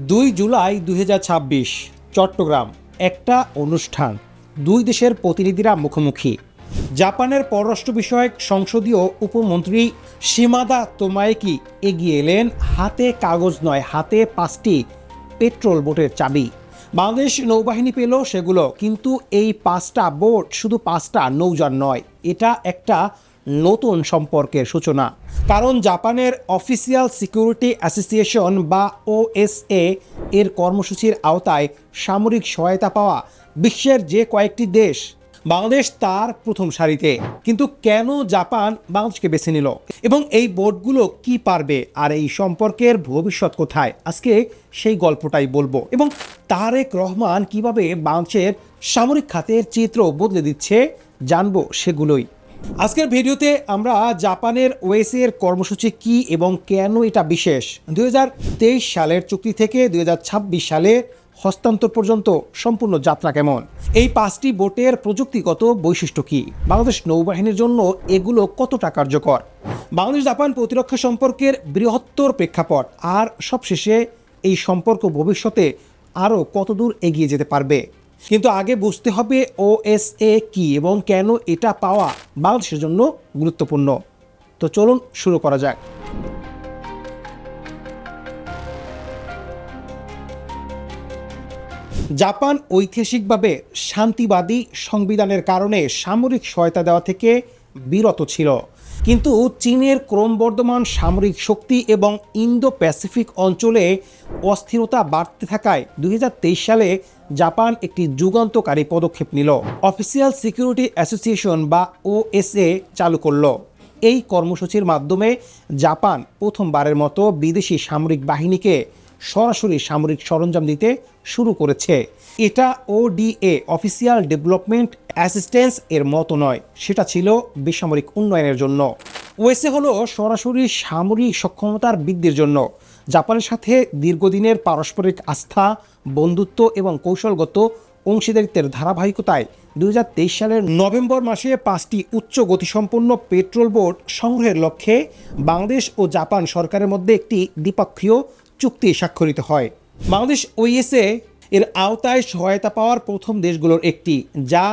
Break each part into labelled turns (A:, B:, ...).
A: 2 জুলাই 2026 চট্টগ্রাম একটা অনুষ্ঠান, দুই দেশের প্রতিনিধিরা মুখোমুখি। জাপানের পররাষ্ট্র বিষয়ক সংসদীয় উপমন্ত্রী শিমাদা তোমায়েকি এগিয়ে এলেন, হাতে কাগজ নয়, হাতে 5টি পেট্রোল বোটের চাবি। বাংলাদেশ নৌবাহিনী পেল সেগুলো, কিন্তু এই 5টা বোট শুধু 5টা নৌযান নয়, এটা একটা নতুন সম্পর্কের সূচনা। কারণ জাপানের অফিসিয়াল সিকিউরিটি অ্যাসোসিয়েশন বা ওএসএ এর কর্মসূচির আওতায় সামরিক সহায়তা পাওয়া বিশ্বের যে কয়েকটি দেশ, বাংলাদেশ তার প্রথম সারিতে। কিন্তু কেন জাপান বাংলাদেশকে বেছে নিল এবং এই বোটগুলো কি পারবে, আর এই সম্পর্কের ভবিষ্যৎ কোথায়, আজকে সেই গল্পটাই বলবো। এবং তারেক রহমান কিভাবে বাংলাদেশের সামরিক খাতের চিত্র বদলে দিচ্ছে জানবো সেগুলোই। আজকের ভিডিওতে আমরা জাপানের ওএসএ এর কর্মসূচি কি এবং কেন এটা বিশেষ, 2023 সালের চুক্তি থেকে 2026 সালে হস্তান্তর পর্যন্ত সম্পূর্ণ যাত্রা কেমন, এই 5টি বোটের প্রযুক্তিগত বৈশিষ্ট্য কি, বাংলাদেশ নৌবাহিনীর জন্য এগুলো কতটা কার্যকর, বাংলাদেশ জাপান প্রতিরক্ষা সম্পর্কের বৃহত্তর প্রেক্ষাপট, আর সবশেষে এই সম্পর্ক ভবিষ্যতে আরও কতদূর এগিয়ে যেতে পারবে। কিন্তু আগে বুঝতে হবে ওএসএ কি এবং কেন এটা পাওয়া বাংলাদেশের জন্য গুরুত্বপূর্ণ। তো চলুন শুরু করা যাক। জাপান ঐতিহাসিকভাবে শান্তিবাদী সংবিধানের কারণে সামরিক সহায়তা দেওয়া থেকে বিরত ছিল, কিন্তু চীনের ক্রমবর্ধমান সামরিক শক্তি এবং ইন্দো প্যাসিফিক অঞ্চলে অস্থিরতা বাড়তে থাকায় 2023 সালে জাপান একটি যুগান্তকারী পদক্ষেপ নিল, অফিসিয়াল সিকিউরিটি অ্যাসোসিয়েশন বা ওএসএ চালু করল। এই কর্মসূচির মাধ্যমে জাপান প্রথমবারের মতো বিদেশি সামরিক বাহিনীকে সরাসরি সামরিক সরঞ্জাম দিতে শুরু করেছে। এটা ওডিএ, অফিসিয়াল ডেভেলপমেন্ট অ্যাসিস্ট্যান্স এর মতো নয়, সেটা ছিল বেসামরিক উন্নয়নের জন্য। ওএসএ হলো সরাসরি সামরিক সক্ষমতার বৃদ্ধির জন্য। জাপানের সাথে দীর্ঘদিনের পারস্পরিক আস্থা, বন্ধুত্ব এবং কৌশলগত অংশীদারিত্বের ধারাবাহিকতায় 2023 সালের নভেম্বর মাসে 5টি উচ্চ গতিসম্পন্ন পেট্রোল বোট সংগ্রহের লক্ষ্যে বাংলাদেশ ও জাপান সরকারের মধ্যে একটি দ্বিপক্ষীয় চুক্তি স্বাক্ষরিত হয়। বাংলাদেশ ওএসএ এর আওতায় সহায়তা পাওয়ার প্রথম দেশগুলোর একটি, যা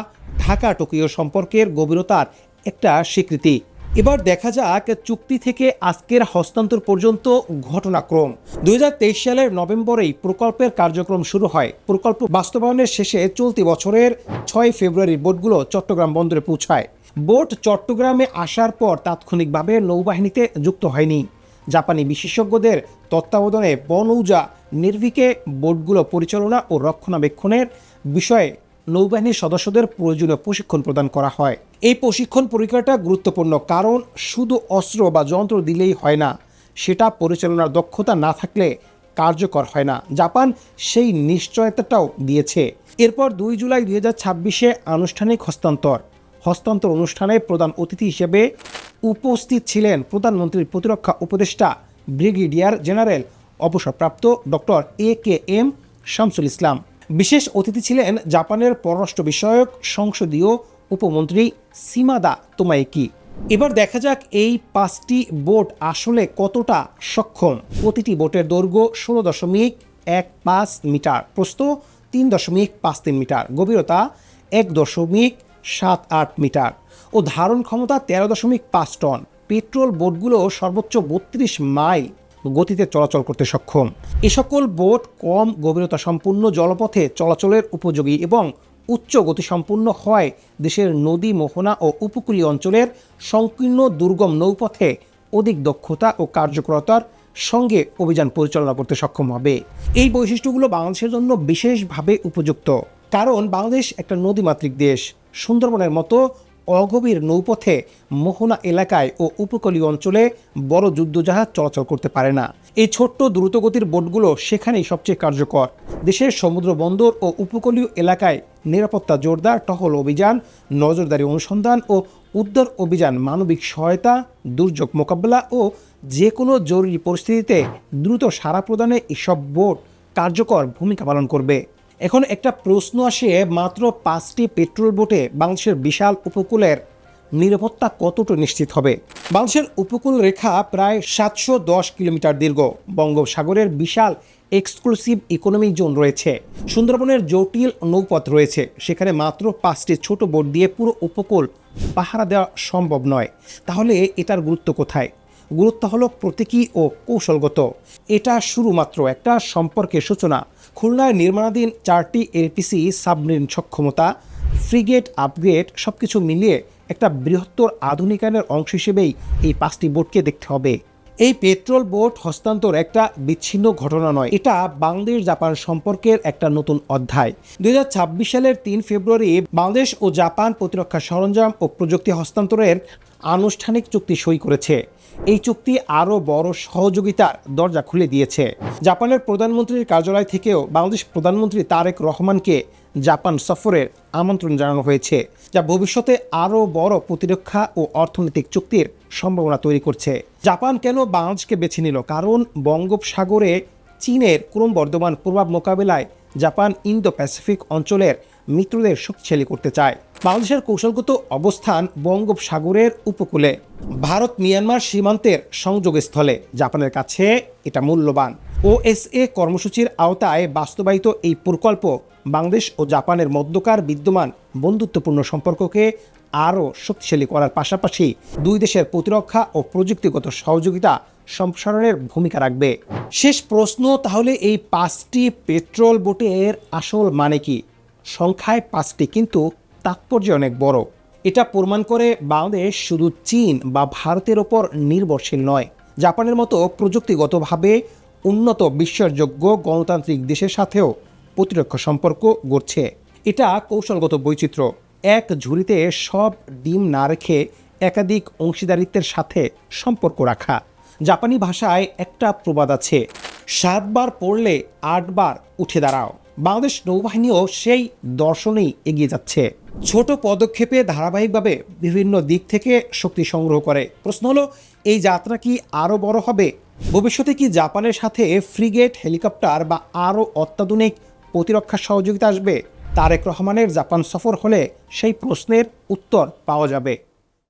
A: ঢাকা টোকিও সম্পর্কের গভীরতার একটা স্বীকৃতি। এবার দেখা যাক চুক্তি থেকে আজকের হস্তান্তর পর্যন্ত ঘটনাক্রম। 2023 সালের নভেম্বরেই প্রকল্পের কার্যক্রম শুরু হয়। প্রকল্প বাস্তবায়নের শেষে চলতি বছরের 6 ফেব্রুয়ারি বোটগুলো চট্টগ্রাম বন্দরে পৌঁছায়। বোট চট্টগ্রামে আসার পর তাৎক্ষণিকভাবে নৌবাহিনীতে যুক্ত হয়নি। জাপানি বিশেষজ্ঞদের তত্ত্বাবধানে বনৌজা নির্ভিকে বোটগুলো পরিচালনা ও রক্ষণাবেক্ষণের বিষয়ে নৌবাহিনীর সদস্যদের প্রয়োজনীয় প্রশিক্ষণ প্রদান করা হয়। এই প্রশিক্ষণ পরীক্ষাটা গুরুত্বপূর্ণ, কারণ শুধু অস্ত্র বা যন্ত্র দিলেই হয় না, সেটা পরিচালনার দক্ষতা না থাকলে কার্যকর হয় না। জাপান সেই নিশ্চয়তাটাও দিয়েছে। এরপর 2 জুলাই 2026 আনুষ্ঠানিক হস্তান্তর অনুষ্ঠানে প্রধান অতিথি হিসেবে উপস্থিত ছিলেন প্রধানমন্ত্রীর প্রতিরক্ষা উপদেষ্টা ব্রিগেডিয়ার জেনারেল অবসরপ্রাপ্ত ডক্টর AKM শামসুল ইসলাম। বিশেষ অতিথি ছিলেন জাপানের পররাষ্ট্র বিষয়ক সংসদীয় উপমন্ত্রী শিমাদা তোমায়েকি। এবার দেখা যাক এই 5টি বোট আসলে কতটা সক্ষম। প্রতিটি বোটের দৈর্ঘ্য 16.15 মিটার, প্রস্থ 3.53 মিটার, গভীরতা 1.78 মিটার ও ধারণ ক্ষমতা 13.5 টন। পেট্রোল বোটগুলো সর্বোচ্চ 32 মাইল গতিতে চলাচল করতে সক্ষম। এ সকল বোট কম গভীরতা সম্পূর্ণ জলপথে চলাচলের উপযোগী এবং উচ্চ গতিসম্পন্ন হয় দেশের নদী, মোহনা ও উপকূলীয় অঞ্চলের সংকীর্ণ দুর্গম নৌপথে অধিক দক্ষতা ও কার্যকরতার সঙ্গে অভিযান পরিচালনা করতে সক্ষম হবে। এই বৈশিষ্ট্যগুলো বাংলাদেশের জন্য বিশেষভাবে উপযুক্ত, কারণ বাংলাদেশ একটা নদীমাতৃক দেশ। সুন্দরবনের মতো অগভীর নৌপথে, মোহনা এলাকায় ও উপকূলীয় অঞ্চলে বড় যুদ্ধজাহাজ চলাচল করতে পারে না। এই ছোট্ট দ্রুতগতির বোটগুলো সেখানেই সবচেয়ে কার্যকর। দেশের সমুদ্র বন্দর ও উপকূলীয় এলাকায় নিরাপত্তা জোরদার, টহল অভিযান, নজরদারি অনুসন্ধান ও উদ্ধার অভিযান, মানবিক সহায়তা, দুর্যোগ মোকাবেলা ও যে কোনো জরুরি পরিস্থিতিতে দ্রুত সাড়া প্রদানে এসব বোট কার্যকর ভূমিকা পালন করবে। এখন একটা প্রশ্ন আসে, মাত্র 5টি পেট্রোল বোটে বাংলাদেশের বিশাল উপকূলের নিরাপত্তা কতটা নিশ্চিত হবে? বাংলাদেশের উপকূল রেখা প্রায় 710 কিলোমিটার দীর্ঘ। বঙ্গোপসাগরের বিশাল এক্সক্লুসিভ ইকোনমিক জোন রয়েছে, সুন্দরবনের জটিল নৌপথ রয়েছে, সেখানে মাত্র 5টি ছোট বোট দিয়ে পুরো উপকূল পাহারা দেওয়া সম্ভব নয়। তাহলে এটার গুরুত্ব কোথায়? গুরুত্ব হলো প্রতীকী ও কৌশলগত। এটা শুধুমাত্র একটা সম্পর্কের সূচনা। খুলনায় নির্মাণাধীন 4টি এলপিসি সাবমেরিন সক্ষমতা, ফ্রিগেট আপগ্রেড সবকিছু মিলিয়ে একটা বৃহত্তর আধুনিকায়নের অংশ হিসেবেই এই 5টি বোটকে দেখতে হবে। এই পেট্রোল বোট হস্তান্তর একটা বিচ্ছিন্ন ঘটনা নয়, এটা বাংলাদেশ জাপান সম্পর্কের একটা নতুন অধ্যায়। 2026 সালের 3 ফেব্রুয়ারি বাংলাদেশ ও জাপান প্রতিরক্ষা সরঞ্জাম ও প্রযুক্তি হস্তান্তরের আনুষ্ঠানিক চুক্তি সই করেছে। এই চুক্তি আরও বড় সহযোগিতার দরজা খুলে দিয়েছে। জাপানের প্রধানমন্ত্রীর কার্যালয় থেকেও বাংলাদেশ প্রধানমন্ত্রী তারেক রহমানকে জাপান সফরের আমন্ত্রণ জানানো হয়েছে, যা ভবিষ্যতে আরও বড় প্রতিরক্ষা ও অর্থনৈতিক চুক্তির সম্ভাবনা তৈরি করছে। জাপান কেন বাংলাদেশকে বেছে নিল? কারণ বঙ্গোপসাগরে চীনের ক্রমবর্ধমান প্রভাব মোকাবেলায় জাপান ইন্দো প্যাসিফিক অঞ্চলের মিত্রদের শক্তিশালী করতে চায়। বাংলাদেশের কৌশলগত অবস্থান বঙ্গোপসাগরের উপকূলে, ভারত মিয়ানমার সীমান্তের সংযোগস্থলে। জাপানের কাছে এটা মূল্যবান। ওএসএ কর্মসূচির আওতায় বাস্তবায়িত এই প্রকল্প বাংলাদেশ ও জাপানের মধ্যকার বিদ্যমান বন্ধুত্বপূর্ণ সম্পর্ককে আরও শক্তিশালী করার পাশাপাশি দুই দেশের প্রতিরক্ষা ও প্রযুক্তিগত সহযোগিতা সম্প্রসারণের ভূমিকা রাখবে। শেষ প্রশ্ন, তাহলে এই 5টি পেট্রোল বোটের আসল মানে কি? সংখ্যায় 5টি, কিন্তু তাৎপর্য অনেক বড়। এটা প্রমাণ করে বাংলাদেশ শুধু চীন বা ভারতের ওপর নির্ভরশীল নয়, জাপানের মতো প্রযুক্তিগতভাবে উন্নত বিশ্বাসযোগ্য গণতান্ত্রিক দেশের সাথেও প্রতিরক্ষা সম্পর্ক গড়ছে। এটা কৌশলগত বৈচিত্র্য। এক ঝুড়িতে সব ডিম না রেখে একাধিক অংশীদারিত্বের সাথে সম্পর্ক রাখা। জাপানি ভাষায় একটা প্রবাদ আছে, 7 বার পড়লে 8 বার উঠে দাঁড়াও। বাংলাদেশ নৌবাহিনীও সেই দর্শনেই এগিয়ে যাচ্ছে। ছোট পদক্ষেপে ধারাবাহিকভাবে বিভিন্ন দিক থেকে শক্তি সংগ্রহ করে। প্রশ্ন হলো, এই যাত্রা কি আরও বড় হবে? ভবিষ্যতে কি জাপানের সাথে ফ্রিগেট, হেলিকপ্টার বা আরও অত্যাধুনিক প্রতিরক্ষা সহযোগিতা আসবে? তারেক রহমানের জাপান সফর হলে সেই প্রশ্নের উত্তর পাওয়া যাবে।